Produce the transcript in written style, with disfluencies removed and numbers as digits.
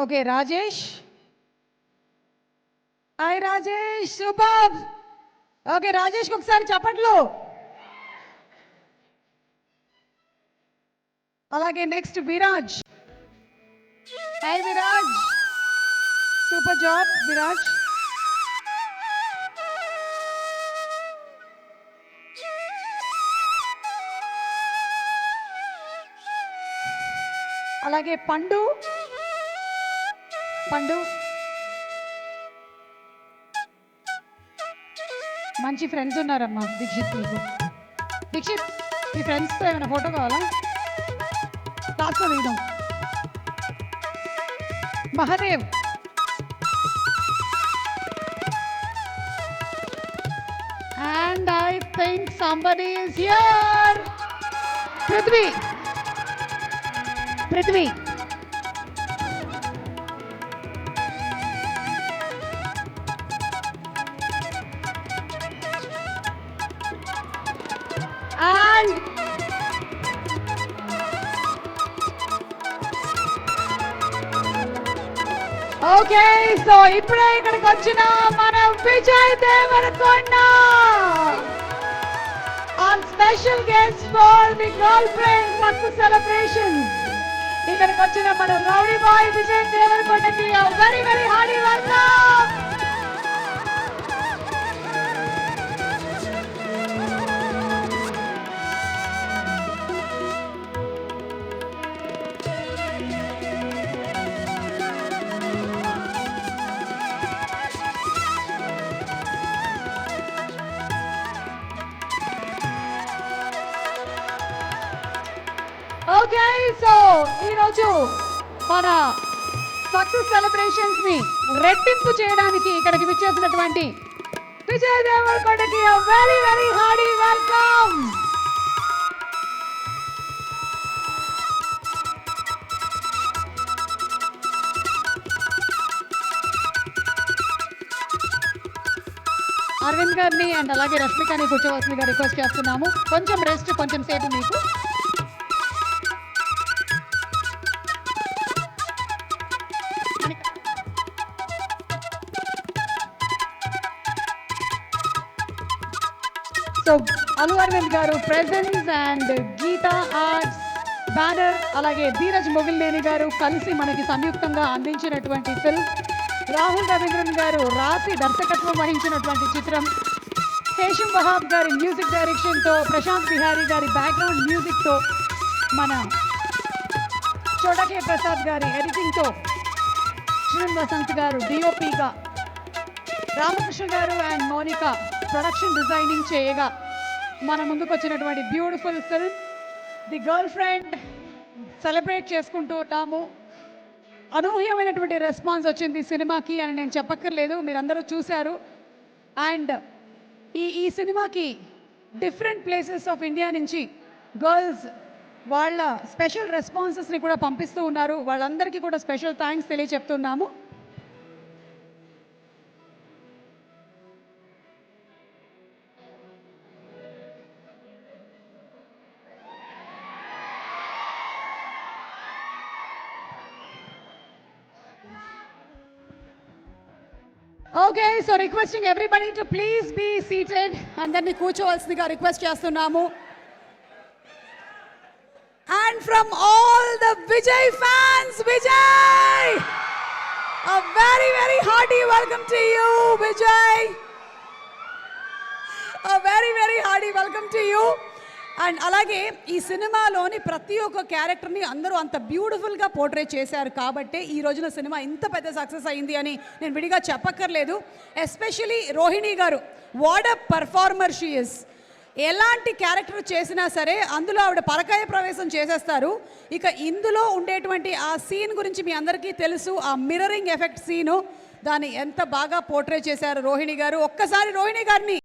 Okay Rajesh. Hi Rajesh, super. Okay Rajesh ఒకసారి చప్పట్లు. అలాగే next Viraj. Hi Viraj, super job Viraj. అలాగే పండు. పండు మంచి ఫ్రెండ్స్ ఉన్నారమ్మా దీక్షిత్ మీకు. దీక్షిత్ మీ ఫ్రెండ్స్తో ఏమైనా ఫోటో కావాలా? క్లాస్లో దిగుదాం. Mahadev. And I think somebody is here. Prithvi. Prithvi. And okay, so ఇప్పుడే ఇక్కడికి వచ్చిన మన Vijay Deverakonda on special guest for the girlfriend success celebrations. ఇక్కడికి వచ్చిన మన రౌడీ బాయ్ విజయ్ దేవరకొండకి very very hearty welcome. Okay, so ఈరోజు మన సక్సెస్ సెలబ్రేషన్స్ ని రెట్టింపు చేయడానికి ఇక్కడికి విచ్చేసినటువంటి విజయ్ దేవరకొండకి very very hearty welcome. Aravind గారిని అండ్ అలాగే రష్మికని కూర్చోవలసిందిగా రిక్వెస్ట్ చేస్తున్నాము. కొంచెం రెస్ట్, కొంచెం సేపు మీకు. సో అల్లు అరవింద్ గారు presence and Geetha Arts banner, అలాగే ధీరజ్ మొగిల్నేని గారు కలిసి మనకి సంయుక్తంగా అందించినటువంటి ఫిల్మ్. రాహుల్ రవీంద్రన్ గారు రాసి దర్శకత్వం వహించినటువంటి చిత్రం. హేషం వహాబ్ గారి మ్యూజిక్ డైరెక్షన్తో, ప్రశాంత్ బిహారీ గారి బ్యాక్గ్రౌండ్ మ్యూజిక్తో, మన చోటకే ప్రసాద్ గారి ఎడిటింగ్తో, శ్రీన్ వసంత్ గారు డిఓపిగా, రామకృష్ణ గారు అండ్ మోనికా ప్రొడక్షన్ డిజైనింగ్ చేయగా మన ముందుకు వచ్చినటువంటి beautiful film the girl friend celebrate చేసుకుంటూ ఉన్నాము. అనూహ్యమైనటువంటి రెస్పాన్స్ వచ్చింది సినిమాకి అని నేను చెప్పక్కర్లేదు, మీరందరూ చూశారు. అండ్ ఈ సినిమాకి డిఫరెంట్ ప్లేసెస్ ఆఫ్ ఇండియా నుంచి గర్ల్స్ వాళ్ళ స్పెషల్ రెస్పాన్సెస్ని కూడా పంపిస్తూ ఉన్నారు. వాళ్ళందరికీ కూడా స్పెషల్ థ్యాంక్స్ తెలియచెప్తున్నాము. Okay, so requesting everybody to please be seated. అందరినీ కూర్చోవలసిందిగా రిక్వెస్ట్ చేస్తున్నాము. And from all the Vijay fans, Vijay a very very hearty welcome to you Vijay, a very very hearty welcome to you. And అలాగే ఈ సినిమాలోని ప్రతి ఒక్క క్యారెక్టర్ని అందరూ అంత బ్యూటిఫుల్గా పోర్ట్రే చేశారు కాబట్టి ఈ రోజున సినిమా ఇంత పెద్ద సక్సెస్ అయింది అని నేను విడిగా చెప్పక్కర్లేదు. ఎస్పెషలీ రోహిణి గారు, what a performer she is. ఎలాంటి క్యారెక్టర్ చేసినా సరే అందులో ఆవిడ పరకాయ ప్రవేశం చేసేస్తారు. ఇక ఇందులో ఉండేటువంటి ఆ సీన్ గురించి మీ అందరికీ తెలుసు, ఆ మిర్రరింగ్ ఎఫెక్ట్ సీను, దాన్ని ఎంత బాగా పోర్ట్రే చేశారు రోహిణి గారు. ఒక్కసారి రోహిణి గారిని